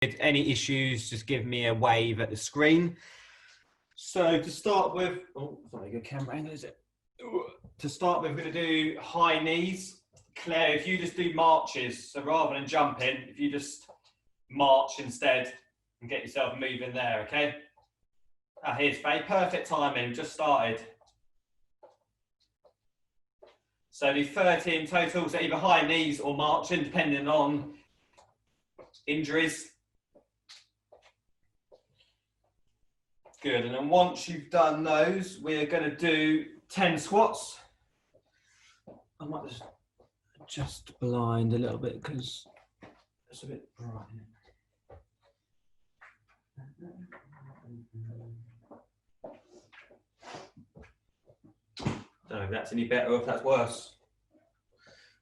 Any issues, just give me a wave at the screen. So to start with, oh, not a good camera angle, is it? To start with, we're going to do high knees. Claire, if you just do marches, so rather than jumping, if you just march instead and get yourself moving there, okay? Here's Faye, perfect timing, just started. So do 30 in total, so either high knees or marching, depending on injuries. Good, and then once you've done those, we're going to do 10 squats. I might just adjust blind a little bit because it's a bit bright. Don't know if that's any better or if that's worse.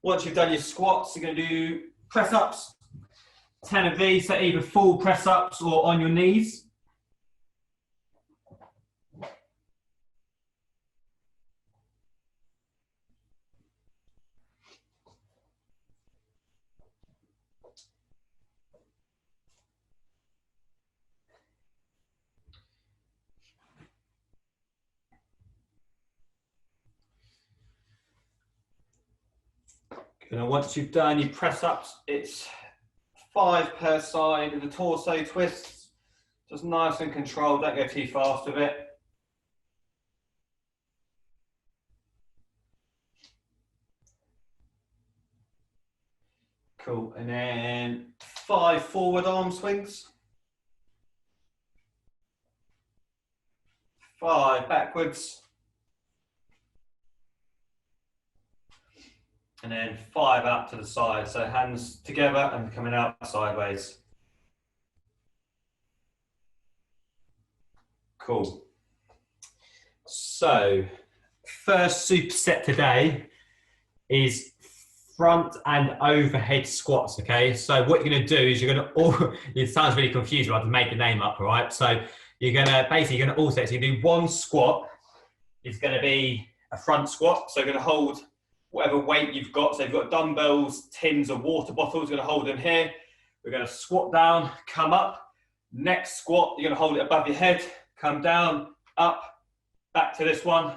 Once you've done your squats, you're going to do press-ups. 10 of these, so either full press-ups or on your knees. And once you've done your press-ups, it's 5 per side of the torso twists. Just nice and controlled, don't go too fast with it. Cool, and then 5 forward arm swings. 5 backwards. And then 5 out to the side, so hands together and coming out sideways. Cool. So, first superset today is front and overhead squats, okay? So what you're gonna do is you're gonna, it sounds really confusing, I have to make the name up, all right? So you're gonna, basically you're gonna alternate, so you do one squat, it's gonna be a front squat, so you're gonna hold whatever weight you've got. So you've got dumbbells, tins or water bottles, you're gonna hold them here. We're gonna squat down, come up. Next squat, you're gonna hold it above your head, come down, up, back to this one,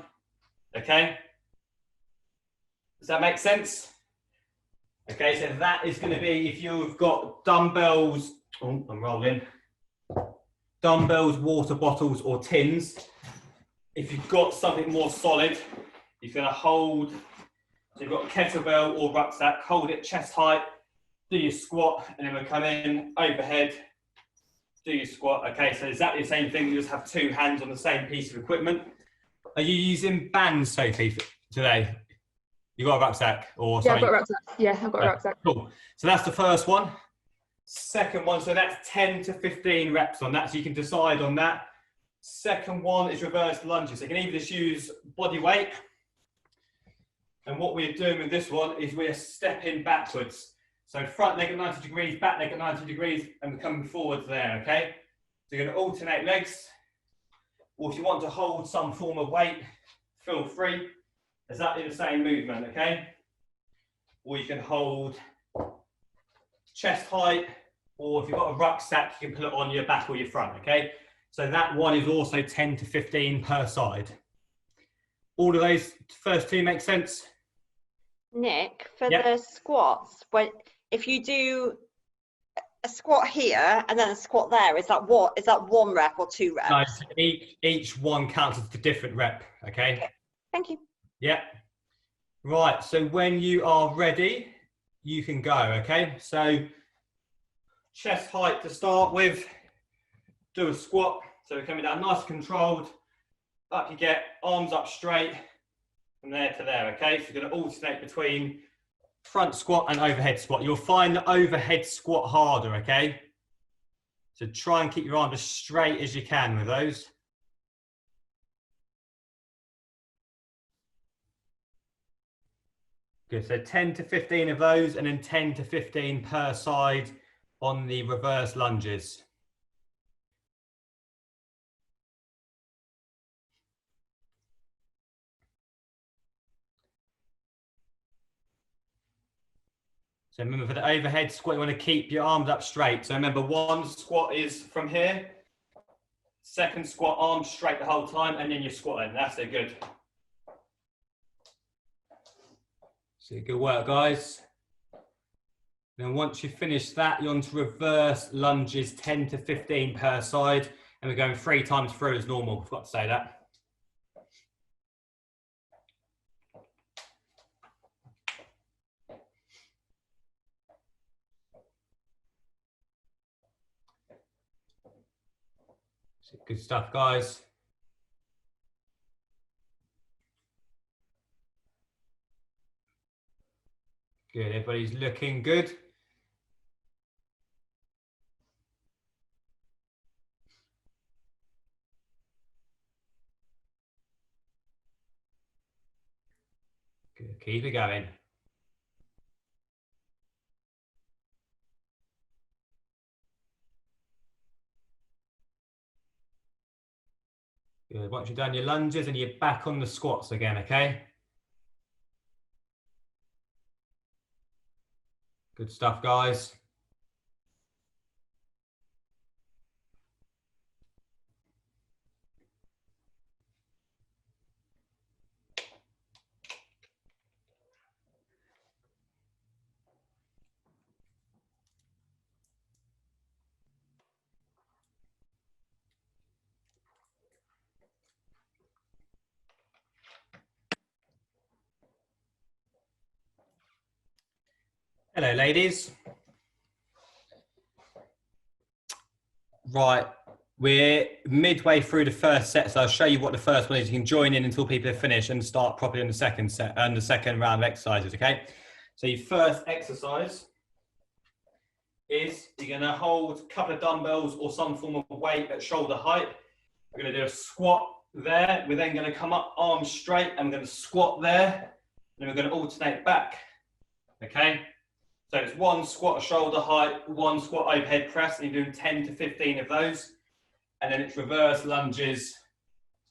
okay? Does that make sense? Okay, so that is gonna be, if you've got dumbbells, oh, I'm rolling. Dumbbells, water bottles or tins. If you've got something more solid, you're gonna hold, so you've got a kettlebell or rucksack, hold it chest height, do your squat, and then we'll come in, overhead, do your squat. Okay, so exactly the same thing, you just have 2 hands on the same piece of equipment. Are you using bands, Sophie, today? You got a rucksack or something? Yeah, I've got a rucksack. Yeah, I've got a rucksack. Cool. So that's the first one. Second one, so that's 10 to 15 reps on that, so you can decide on that. Second one is reverse lunges. So you can either just use body weight, and what we're doing with this one is we're stepping backwards. So front leg at 90 degrees, back leg at 90 degrees, and we're coming forwards there, okay? So you're gonna alternate legs, or if you want to hold some form of weight, feel free. Exactly the same movement, okay? Or you can hold chest height, or if you've got a rucksack, you can put it on your back or your front, okay? So that one is also 10 to 15 per side. All of those first 2 make sense? Nick, for the squats, if you do a squat here and then a squat there, is that 1 rep or 2 reps? No, so each one counts as a different rep, okay? Thank you. Yeah. Right, so when you are ready, you can go, okay? So chest height to start with, do a squat. So we're coming down nice and controlled. Up you get, arms up straight, from there to there, okay? So you're gonna alternate between front squat and overhead squat. You'll find the overhead squat harder, okay? So try and keep your arms as straight as you can with those. Good, so 10 to 15 of those, and then 10 to 15 per side on the reverse lunges. So remember, for the overhead squat, you want to keep your arms up straight. So remember, one squat is from here. Second squat, arms straight the whole time, and then you're squatting. That's it, good. So good work, guys. Then once you finish that, you're on to reverse lunges, 10 to 15 per side. And we're going 3 times through as normal. Forgot to say that. So good stuff, guys. Good, everybody's looking good. Good, keep it going. Good, once you've done your lunges and you're back on the squats again, okay? Good stuff, guys. Hello, ladies. Right, we're midway through the first set, so I'll show you what the first one is. You can join in until people have finished and start properly on the second set and the second round of exercises, okay? So your first exercise is you're going to hold a couple of dumbbells or some form of weight at shoulder height. We're going to do a squat there. We're then going to come up arms straight and we're going to squat there. And then we're going to alternate back, okay? So it's one squat shoulder height, one squat overhead press, and you're doing 10 to 15 of those. And then it's reverse lunges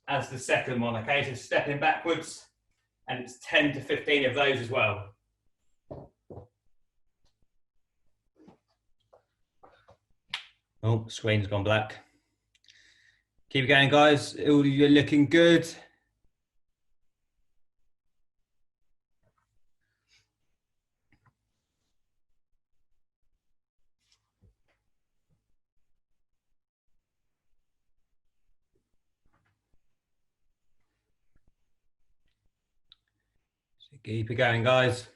as the second one, okay? So stepping backwards, and it's 10 to 15 of those as well. Oh, screen's gone black. Keep going, guys. You're looking good. So keep it going, guys.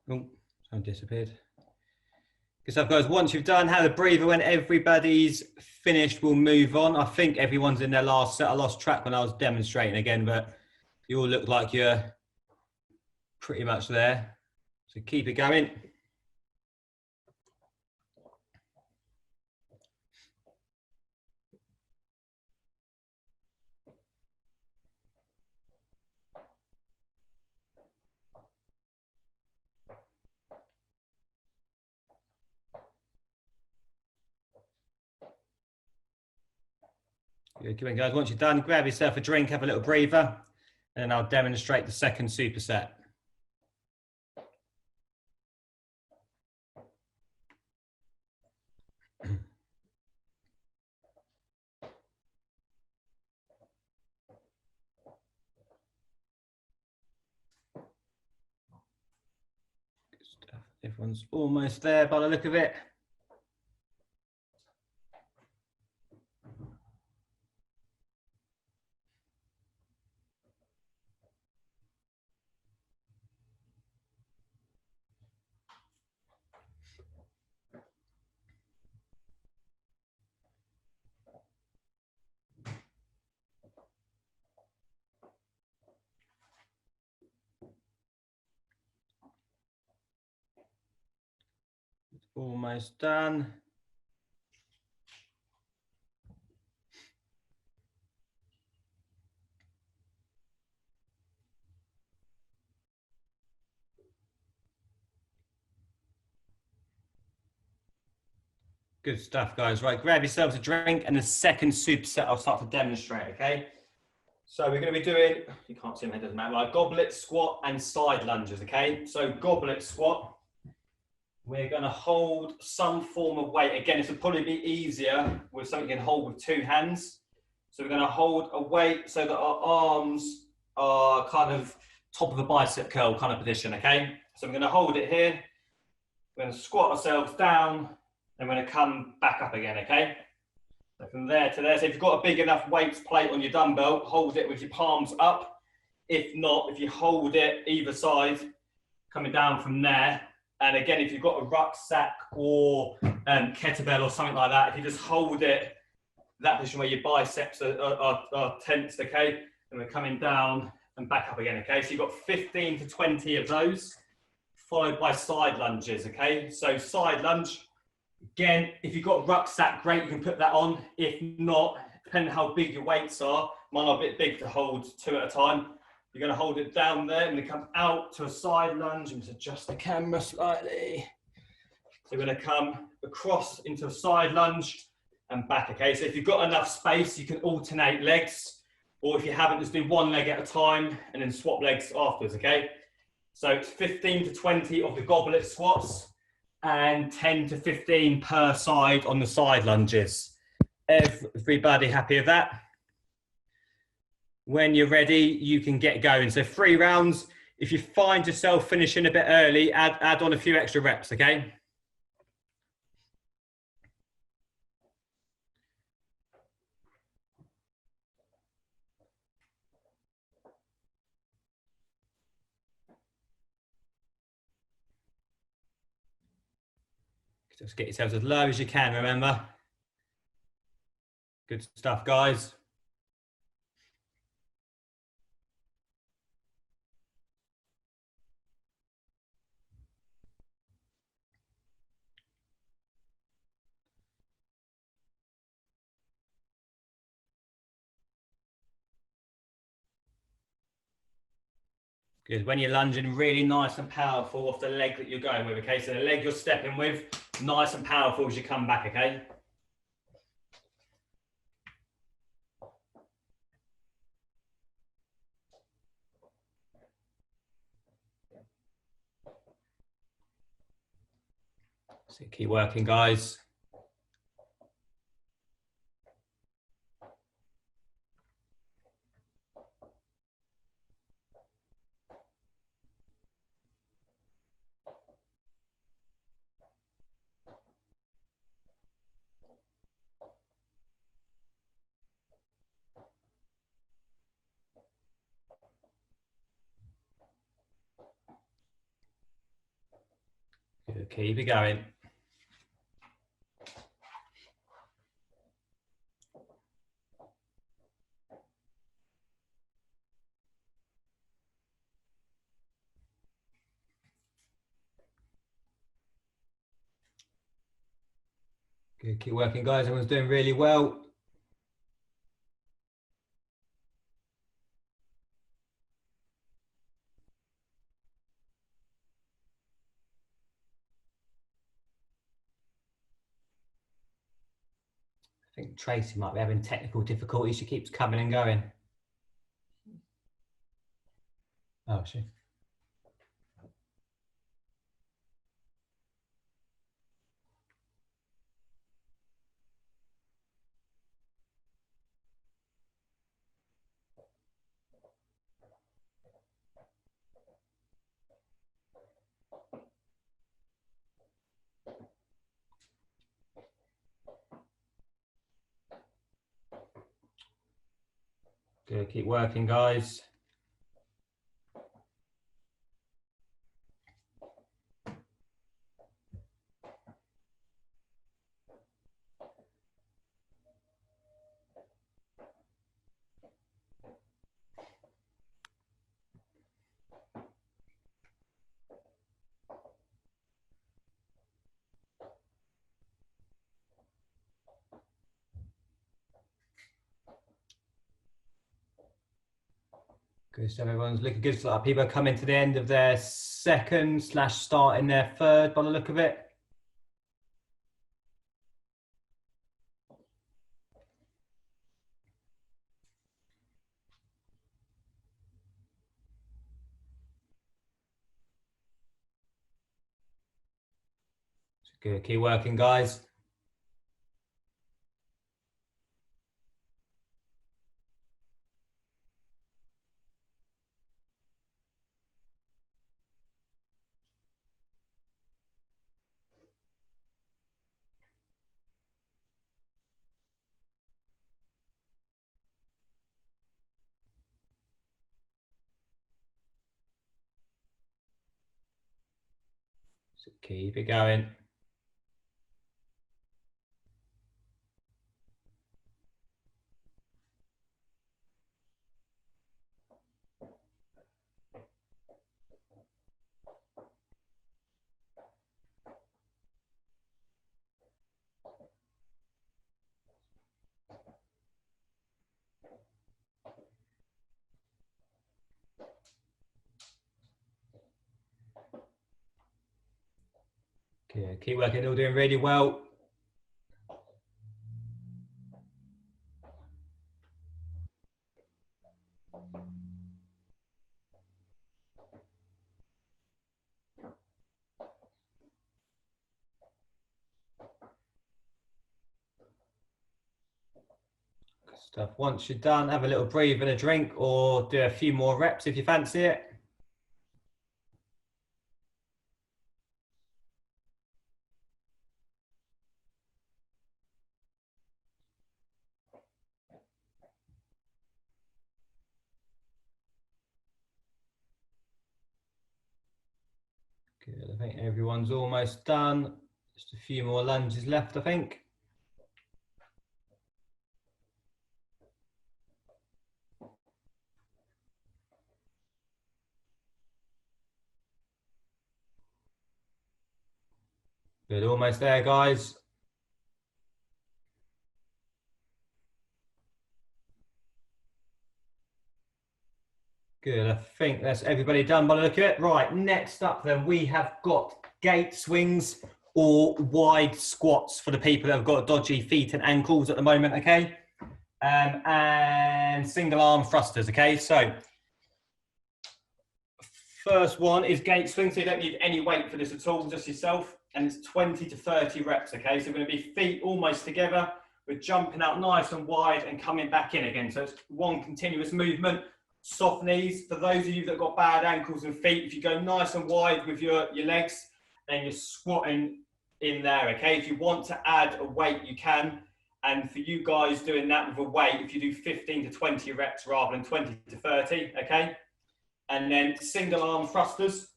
Oh, some disappeared. Good stuff, guys. Once you've done, have a breather. When everybody's finished, we'll move on. I think everyone's in their last set. I lost track when I was demonstrating again, but you all look like you're pretty much there. So keep it going. Good, on, guys. Once you're done, grab yourself a drink, have a little breather, and then I'll demonstrate the second superset. Good stuff. Everyone's almost there by the look of it. Almost done. Good stuff, guys. Right, grab yourselves a drink, and the second superset I'll start to demonstrate, okay? So we're going to be doing, you can't see my head, doesn't matter, like goblet squat and side lunges, okay? So goblet squat, we're going to hold some form of weight. Again, this will probably be easier with something you can hold with two hands. So we're going to hold a weight so that our arms are kind of top of a bicep curl kind of position, okay? So we're going to hold it here. We're going to squat ourselves down, and we're going to come back up again, okay? So from there to there. So if you've got a big enough weights plate on your dumbbell, hold it with your palms up. If not, if you hold it either side, coming down from there. And again, if you've got a rucksack or kettlebell or something like that, if you just hold it, that position where your biceps are tensed, okay? And we're coming down and back up again, okay? So you've got 15 to 20 of those, followed by side lunges, okay? So side lunge, again, if you've got a rucksack, great, you can put that on. If not, depending on how big your weights are, mine are a bit big to hold two at a time. You're going to hold it down there. I'm going to come out to a side lunge and just adjust the camera slightly. So we're going to come across into a side lunge and back, okay? So if you've got enough space, you can alternate legs, or if you haven't, just do one leg at a time and then swap legs afterwards, okay? So it's 15 to 20 of the goblet squats and 10 to 15 per side on the side lunges. Everybody happy with that? When you're ready, you can get going. So 3 rounds. If you find yourself finishing a bit early, add on a few extra reps, okay? Just get yourselves as low as you can, remember? Good stuff, guys. Good. When you're lunging, really nice and powerful off the leg that you're going with, okay? So the leg you're stepping with, nice and powerful as you come back, okay? So keep working, guys. Good. Keep it going. Good. Keep working, guys. Everyone's doing really well. I think Tracy might be having technical difficulties. She keeps coming and going. Oh, she. Good. Keep working, guys. Good stuff. Everyone's looking good. So people are coming to the end of their second / starting their third by the look of it. Good, keep working, guys. So keep it going. Good, keep working, all doing really well. Good stuff. Once you're done, have a little breathe and a drink, or do a few more reps if you fancy it. Good, I think everyone's almost done. Just a few more lunges left, I think. Good, almost there, guys. Good, I think that's everybody done by the look of it. Right, next up then we have got gate swings or wide squats for the people that have got dodgy feet and ankles at the moment, okay? And single arm thrusters, okay? So first one is gate swing, so you don't need any weight for this at all, just yourself. And it's 20 to 30 reps, okay? So we're gonna be feet almost together. We're jumping out nice and wide and coming back in again. So it's one continuous movement. Soft knees. For those of you that have got bad ankles and feet, if you go nice and wide with your legs, then you're squatting in there, okay? If you want to add a weight, you can. And for you guys doing that with a weight, if you do 15 to 20 reps rather than 20 to 30, okay? And then single arm thrusters,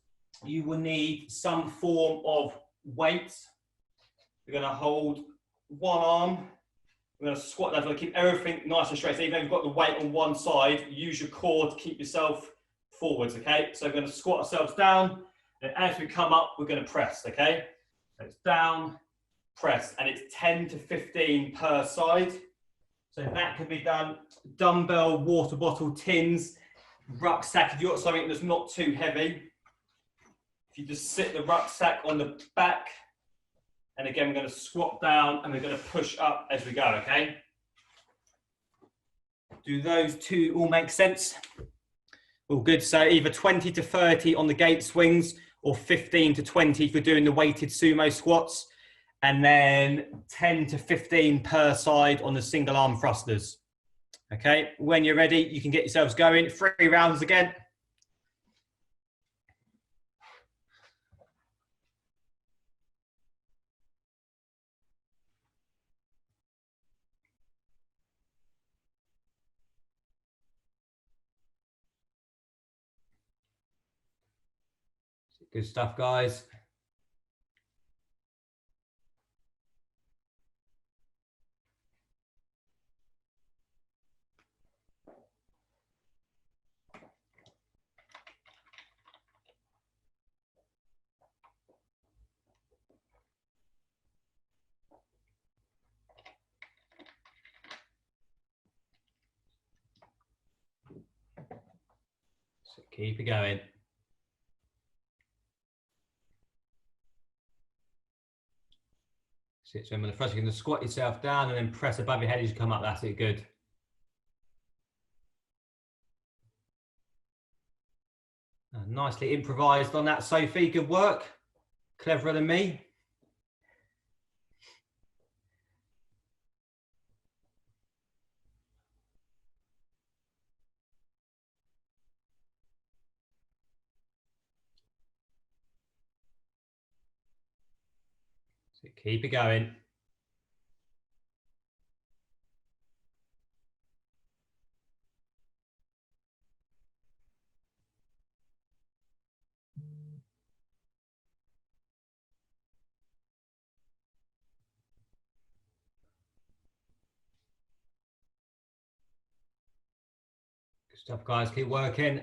you will need some form of weight. You're gonna hold one arm. We're going to squat that. We're going to keep everything nice and straight. So even if you've got the weight on one side, use your core to keep yourself forwards, okay? So we're going to squat ourselves down, and as we come up, we're going to press, okay? So it's down, press, and it's 10 to 15 per side. So that can be done, dumbbell, water bottle, tins, rucksack. If you've got something that's not too heavy, if you just sit the rucksack on the back, and again, we're going to squat down and we're going to push up as we go, okay? Do those two all make sense? All good. So either 20 to 30 on the gate swings or 15 to 20 if you're doing the weighted sumo squats. And then 10 to 15 per side on the single arm thrusters. Okay, when you're ready, you can get yourselves going. 3 rounds again. Good stuff, guys. So keep it going. So remember, the first you're going to squat yourself down and then press above your head as you come up. That's it. Good. Nicely improvised on that, Sophie. Good work. Cleverer than me. So keep it going. Good stuff, guys. Keep working.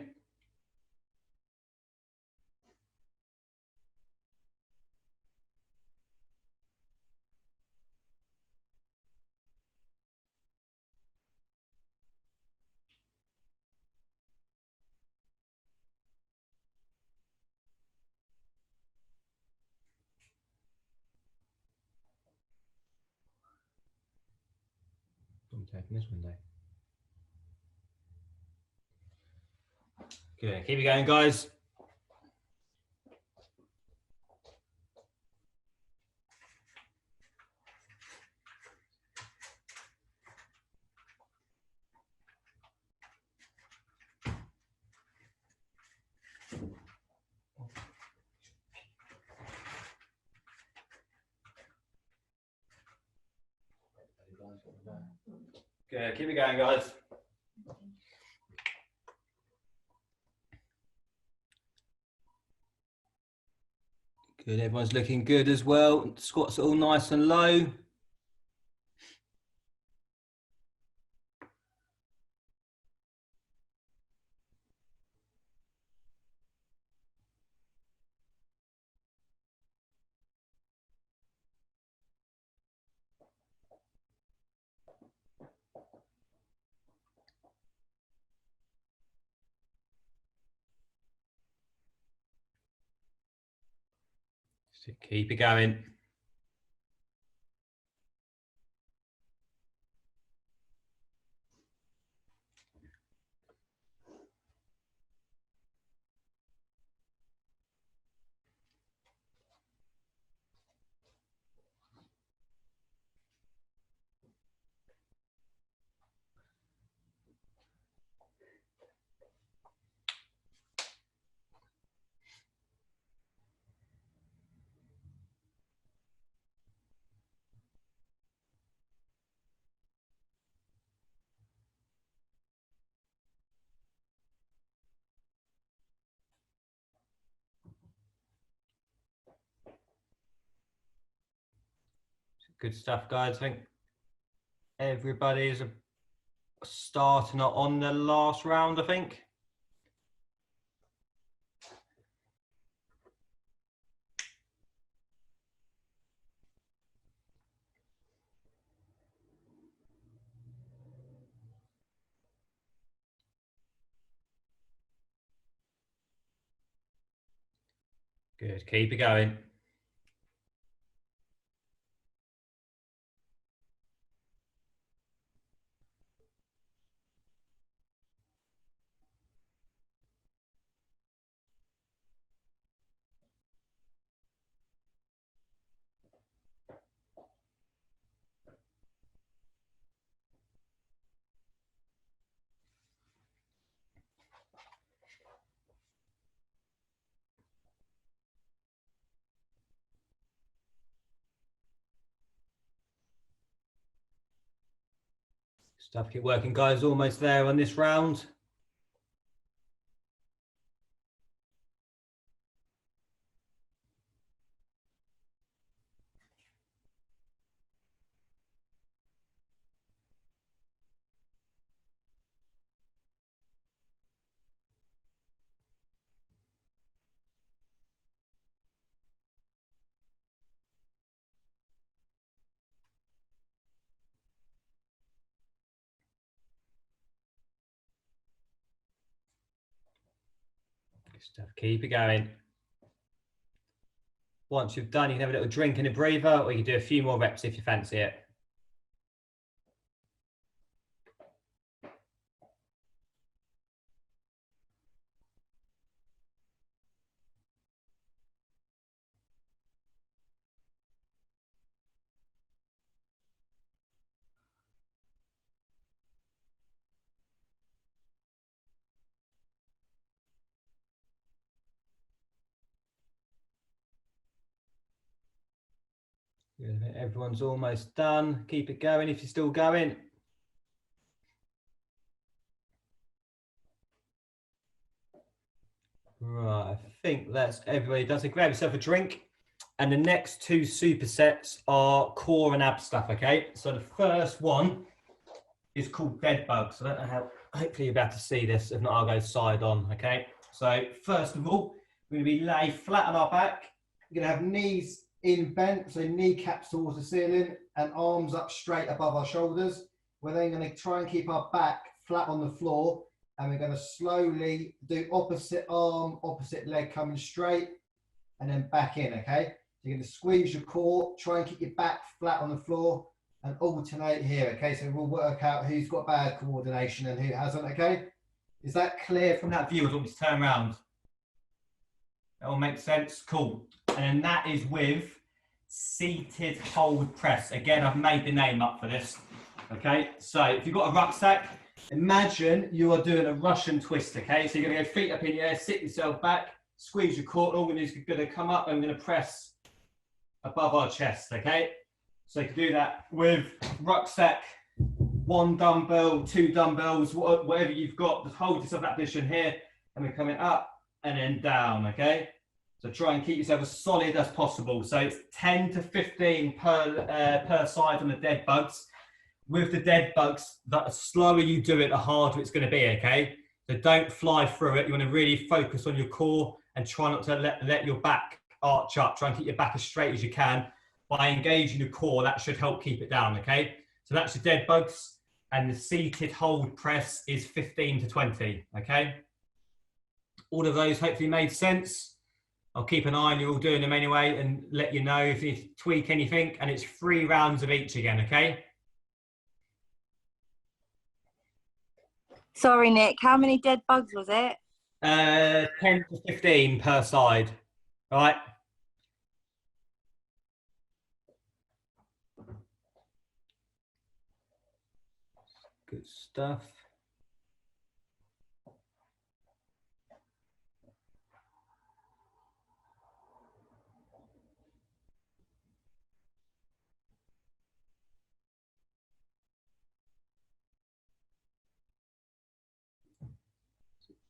I'm taking this window. Good. Keep it going, guys. Good. Keep it going, guys. Good. Everyone's looking good as well. Squats are all nice and low. So keep it going. Good stuff, guys. I think everybody's starting on the last round, I think. Good. Keep it going. Stuff. Keep working, guys. Almost there on this round. Good stuff. Keep it going. Once you've done, you can have a little drink and a breather, or you can do a few more reps if you fancy it. Good. I think everyone's almost done. Keep it going if you're still going. Right, I think that's everybody done. So grab yourself a drink. And the next two supersets are core and ab stuff, okay? So the first one is called dead bugs. I don't know how, hopefully you're about to see this. If not, I'll go side on, okay? So first of all, we're gonna be lay flat on our back. We're gonna have knees in bent, so kneecaps towards the ceiling and arms up straight above our shoulders. We're then gonna try and keep our back flat on the floor, and we're gonna slowly do opposite arm, opposite leg coming straight, and then back in, okay? You're going to squeeze your core, try and keep your back flat on the floor, and alternate here, okay? So we'll work out who's got bad coordination and who hasn't, okay? Is that clear from that view? I want me to turn around. That all makes sense? Cool. And then that is with seated hold press. Again, I've made the name up for this, okay? So if you've got a rucksack, imagine you are doing a Russian twist, okay? So you're going to go feet up in the air, sit yourself back, squeeze your core. All we're going to come up and we're going to press above our chest, okay? So you can do that with rucksack, 1 dumbbell, 2 dumbbells, whatever you've got. Just hold yourself that position here, and we're coming up and then down, okay? So try and keep yourself as solid as possible. So it's 10 to 15 per side on the dead bugs. With the dead bugs, the slower you do it, the harder it's going to be, okay? So don't fly through it. You want to really focus on your core and try not to let your back arch up. Try and keep your back as straight as you can. By engaging your core, that should help keep it down, okay? So that's your dead bugs, and the seated hold press is 15 to 20, okay? All of those hopefully made sense. I'll keep an eye on you all doing them anyway and let you know if you tweak anything, and it's 3 rounds of each again, okay? Sorry, Nick, how many dead bugs was it? 10 to 15 per side, all right? Good stuff.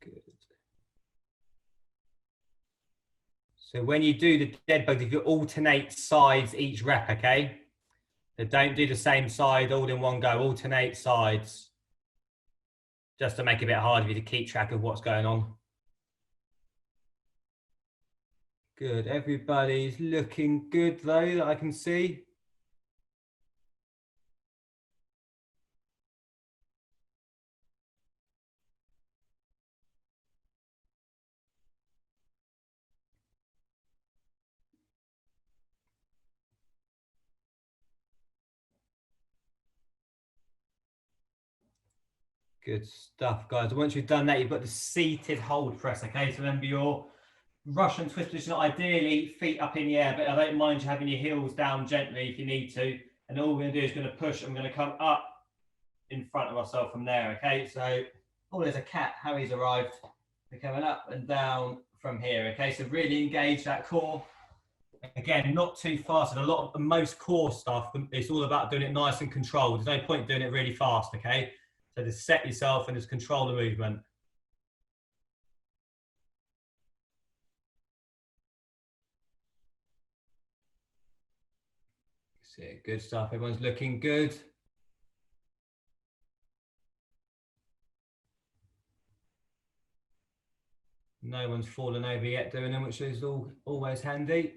Good. So when you do the dead bugs, if you alternate sides each rep, okay? So don't do the same side all in one go. Alternate sides, just to make it a bit harder for you to keep track of what's going on. Good. Everybody's looking good though, that I can see. Good stuff, guys. Once you've done that, you've got the seated hold press, okay? So remember your Russian twist position, ideally feet up in the air, but I don't mind you having your heels down gently if you need to. And all we're going to do is going to push, and we're going to come up in front of ourselves from there, okay? So, oh, there's a cat. Harry's arrived. We're coming up and down from here, okay? So really engage that core. Again, not too fast. And most core stuff, it's all about doing it nice and controlled. There's no point doing it really fast, okay? So just set yourself and just control the movement. See, good stuff. Everyone's looking good. No one's fallen over yet doing them, which is always handy.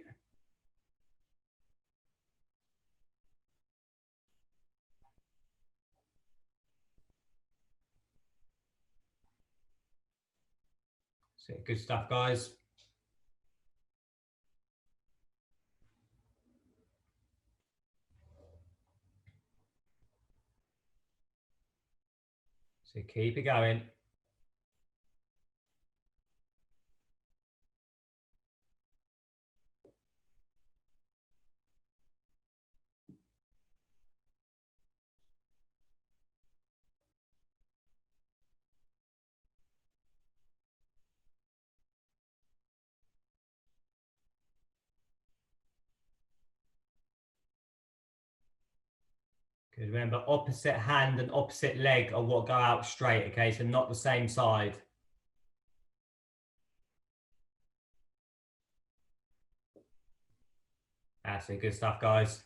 So good stuff, guys. So keep it going. Good. Remember, opposite hand and opposite leg are what go out straight, okay? So not the same side. That's it. Good stuff, guys.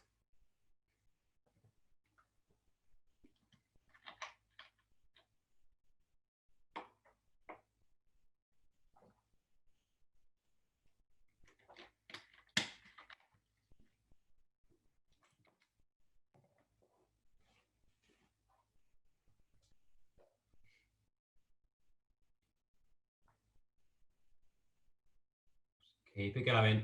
Keep it going.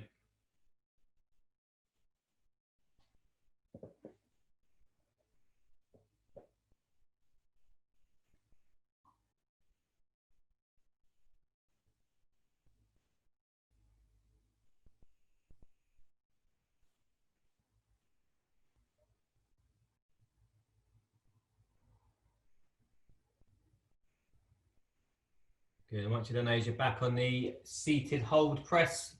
Good. I want you to know you're back on the seated hold press.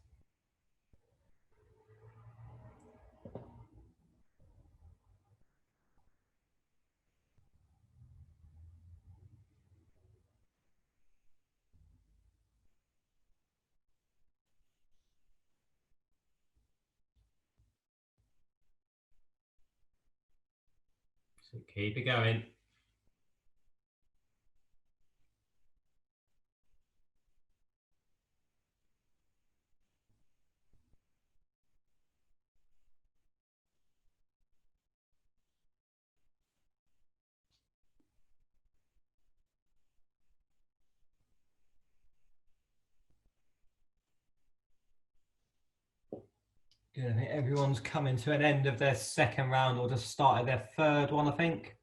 So keep it going. Good. I think everyone's coming to an end of their second round or just started their third one, I think.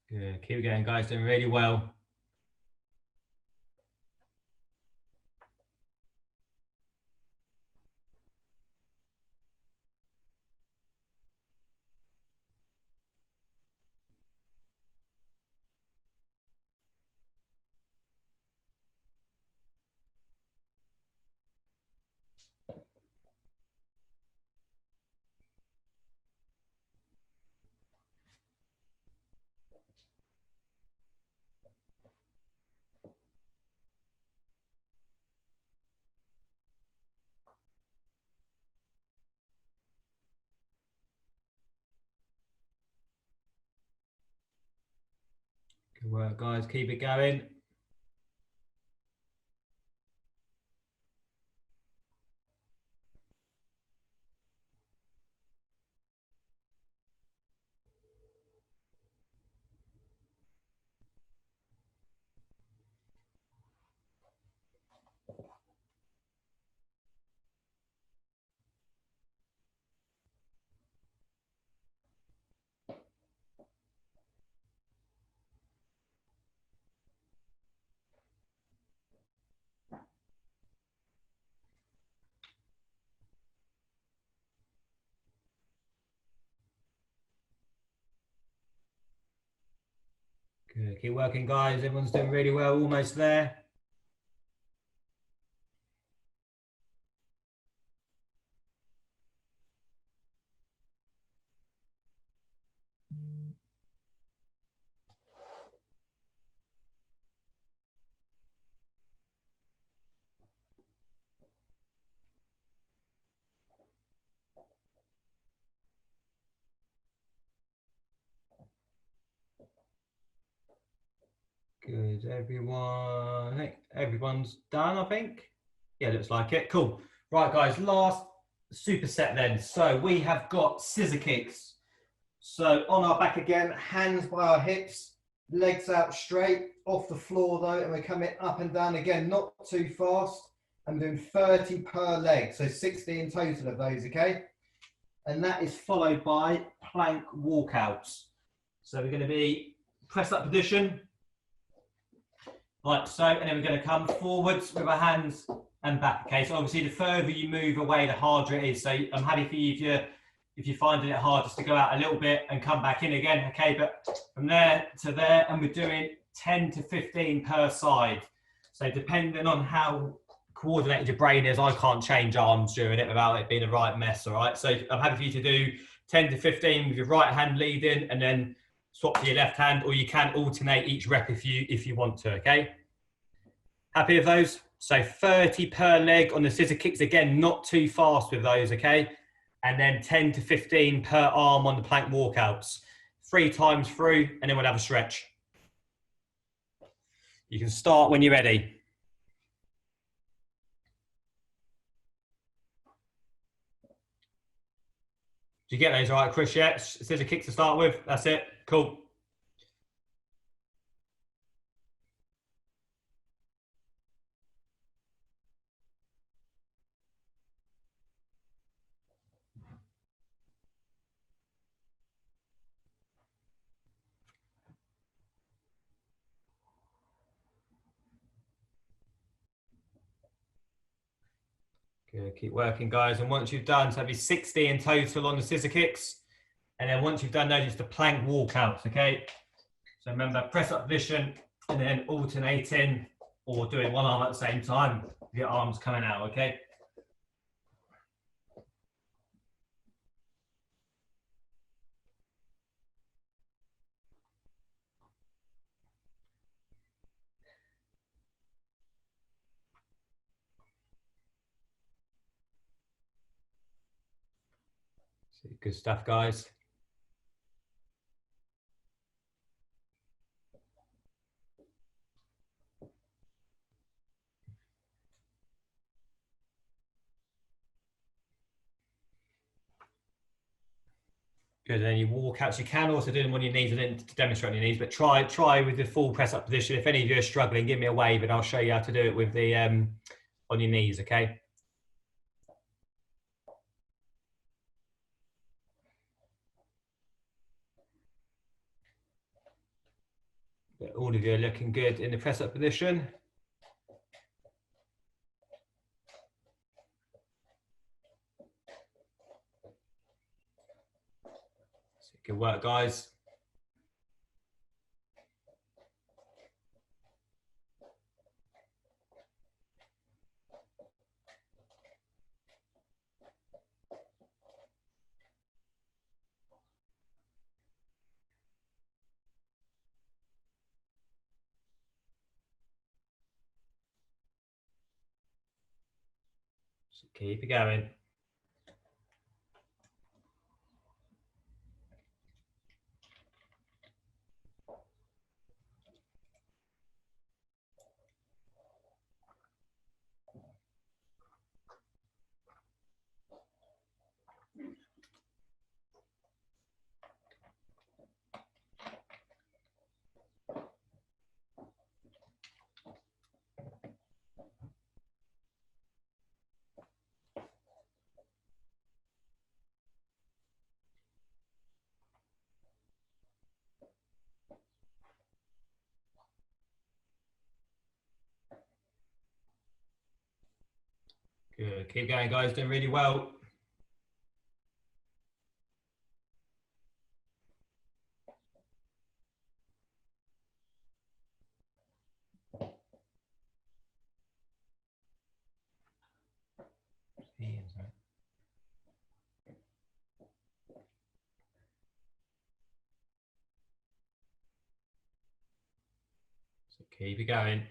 Good. Keep going, guys. Doing really well. Good work, guys. Keep it going. Good. Keep working, guys. Everyone's doing really well. Almost there. Good, everyone. I think everyone's done, I think. Yeah, looks like it. Cool. Right, guys, last superset then. So we have got scissor kicks. So on our back again, hands by our hips, legs out straight, off the floor though, and we're coming up and down again, not too fast. I'm doing 30 per leg, so 60 in total of those, okay? And that is followed by plank walkouts. So we're going to be press up position, like so, and then we're going to come forwards with our hands and back. Okay, so obviously the further you move away, the harder it is. So I'm happy for you if you're finding it hard just to go out a little bit and come back in again. Okay, but from there to there, and we're doing 10 to 15 per side. So depending on how coordinated your brain is, I can't change arms during it without it being a right mess. All right, so I'm happy for you to do 10 to 15 with your right hand leading, and then swap to your left hand, or you can alternate each rep if you want to. Okay, happy with those? So 30 per leg on the scissor kicks, again, not too fast with those. Okay, and then 10 to 15 per arm on the plank walkouts, 3 times through, and then we'll have a stretch. You can start when you're ready. Do you get those all right, Chris? Yeah, scissor kicks to start with. That's it. Cool. Good. Keep working, guys. And once you've done, so that'll be 60 in total on the scissor kicks. And then once you've done those, it's the plank walkouts, okay? So remember, press up position and then alternating or doing one arm at the same time with your arms coming out, okay? Good stuff, guys. Good, and then you walk out. So you can also do them on your knees, and to demonstrate on your knees, but try with the full press up position. If any of you are struggling, give me a wave and I'll show you how to do it with the on your knees, okay? But all of you are looking good in the press up position. So good work, guys. So keep it going. Good. Keep going, guys. Doing really well. So keep it going.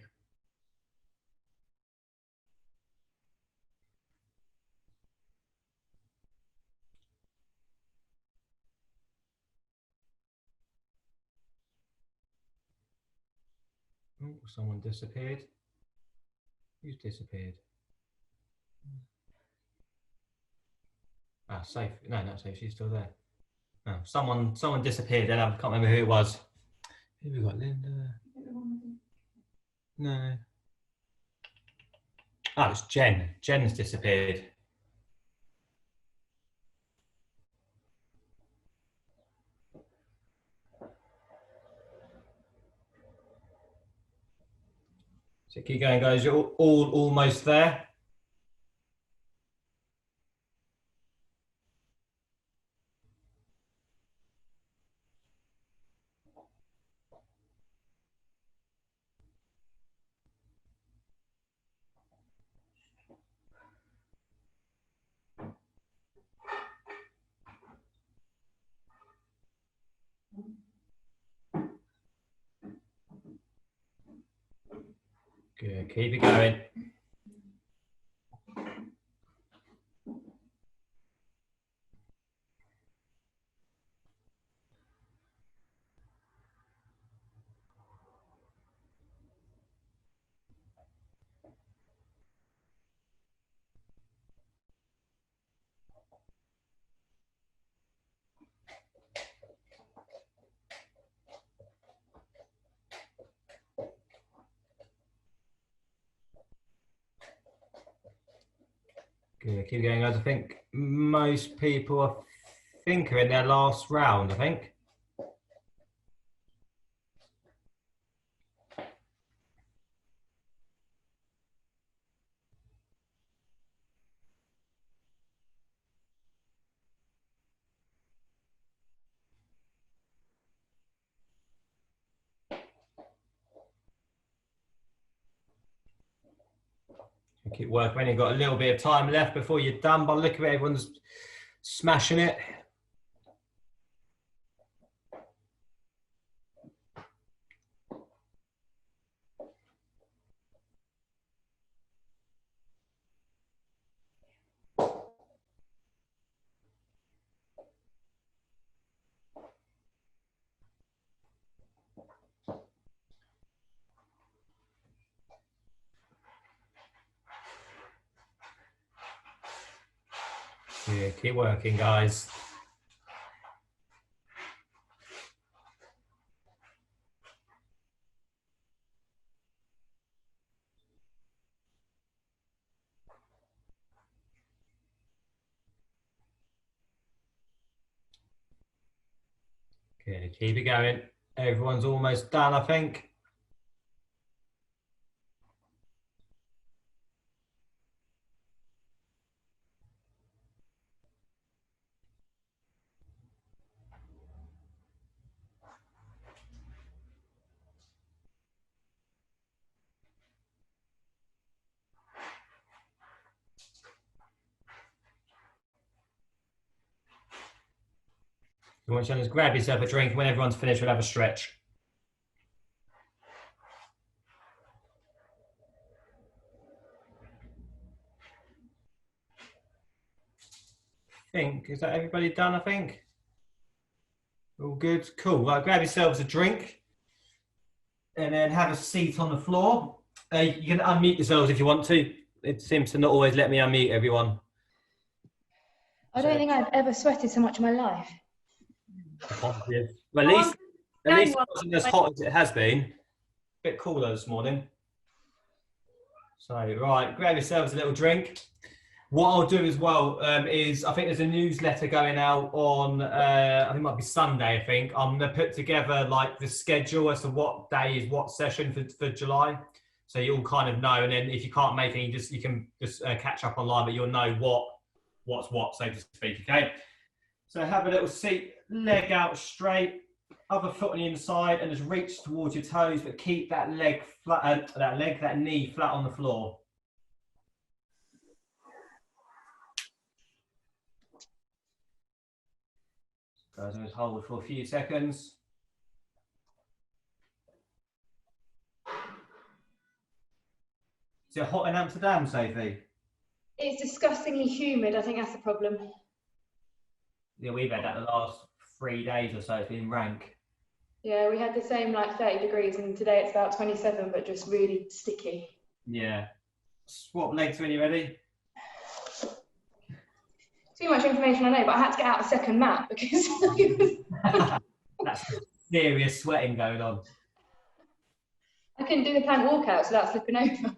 Oh, someone disappeared. Who's disappeared? Ah, safe. No, not safe. She's still there. No, someone disappeared. And I can't remember who it was. Who we got? Linda. No. Oh, it's Jen. Jen's disappeared. So keep going, guys. You're all almost there. Good. Keep it going. Good. Keep going, guys. I think most people are in their last round, I think. Keep working. When you've got a little bit of time left before you're done, but look at it, everyone's smashing it. Yeah, keep working, guys. Good, keep it going. Everyone's almost done, I think. You want to just grab yourself a drink. When everyone's finished, we'll have a stretch. Is that everybody done, I think? All good? Cool. Right, grab yourselves a drink and then have a seat on the floor. You can unmute yourselves if you want to. It seems to not always let me unmute everyone. I don't think I've ever sweated so much in my life. Positive. Well, at least it wasn't as hot as it has been. A bit cooler this morning. So, right, grab yourselves a little drink. What I'll do as well is, I think there's a newsletter going out on, I think it might be Sunday, I think. I'm going to put together like the schedule as to what day is what session for July. So you all kind of know. And then if you can't make any, you can just catch up online, but you'll know what's what, so to speak, okay? So have a little seat, leg out straight, other foot on the inside, and just reach towards your toes, but keep that leg flat, that knee flat on the floor. Guys, I'm just hold for a few seconds. Is it hot in Amsterdam, Sophie? It's disgustingly humid. I think that's the problem. Yeah, we've had that the last 3 days or so. It's been rank. Yeah, we had the same like 30 degrees, and today it's about 27, but just really sticky. Yeah. Swap legs when you're ready. Too much information, I know, but I had to get out a second mat because That's serious sweating going on. I couldn't do the plank walkout, so that's slipping over.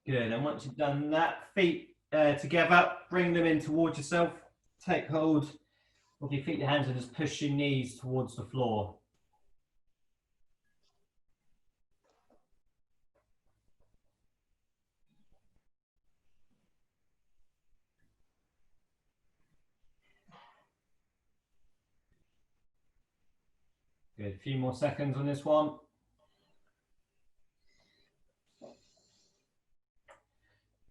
Good, and once you've done that, feet together, bring them in towards yourself. Take hold of your feet, your hands, and just push your knees towards the floor. Good, a few more seconds on this one.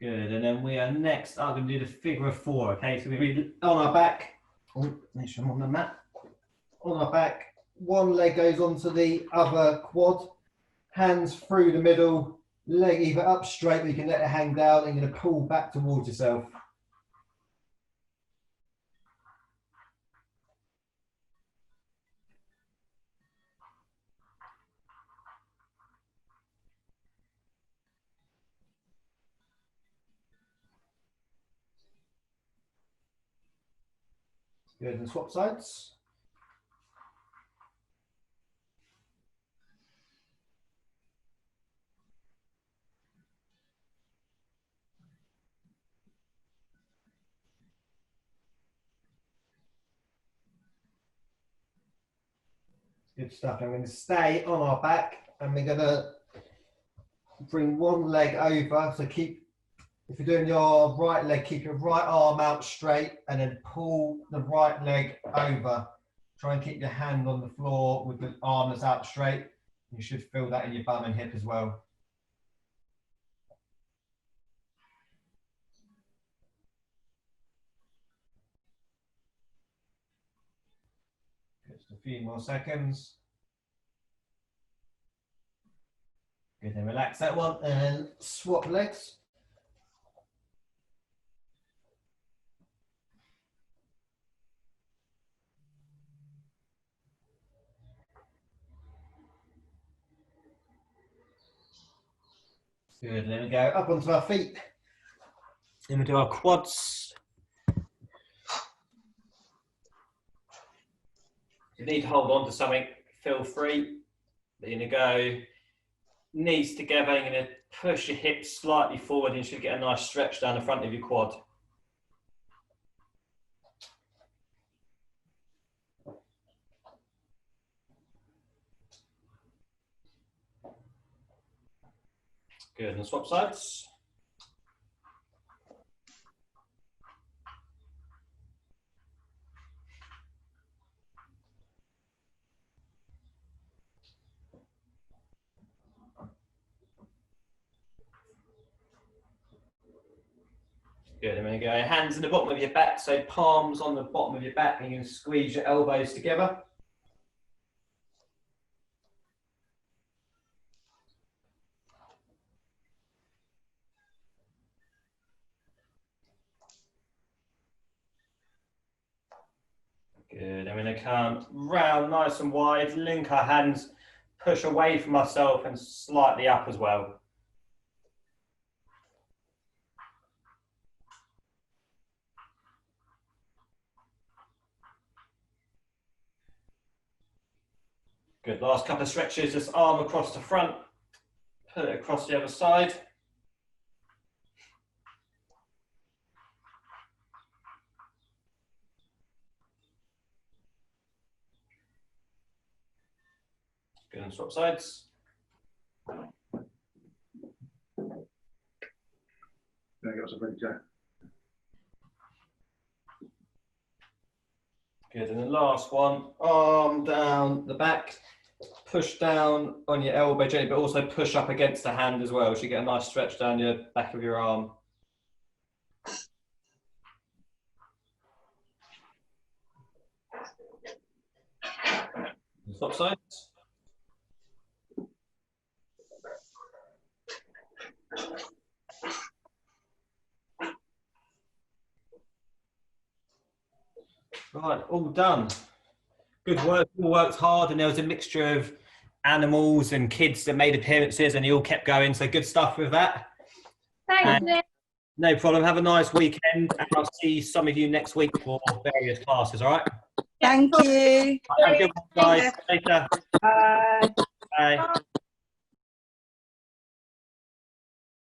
Good, and then we are next. I'm going to do the figure of four, okay? So we read on our back. Oh, make sure I'm on the mat. on our back. One leg goes onto the other quad, hands through the middle, leg either up straight, or you can let it hang down, and you're going to pull back towards yourself. Good, and swap sides. Good stuff. I'm going to stay on our back, and we're going to bring one leg over. So keep, if you're doing your right leg, keep your right arm out straight, and then pull the right leg over. Try and keep your hand on the floor with the arm that's out straight. You should feel that in your bum and hip as well. Just a few more seconds. Good, then relax that one and swap legs. Good, then we go up onto our feet. Then we do our quads. If you need to hold on to something, feel free. You're going to go knees together. You're going to push your hips slightly forward, and you should get a nice stretch down the front of your quad. Good, and swap sides. Good, and then you go hands in the bottom of your back, so palms on the bottom of your back, and you can squeeze your elbows together. Good, I'm going to come round nice and wide, link our hands, push away from ourselves and slightly up as well. Good, last couple of stretches, just arm across the front, put it across the other side. Good, and swap sides. There goes a big jack. Good, and the last one, arm down the back, push down on your elbow joint, but also push up against the hand as well, so you get a nice stretch down your back of your arm. Swap sides. Right, all done. Good work, all worked hard, and there was a mixture of animals and kids that made appearances, and you all kept going, so good stuff with that. Thanks, Nick. No problem, have a nice weekend, and I'll see some of you next week for various classes, all right? Thank you. Have a good one, guys. Later. Bye.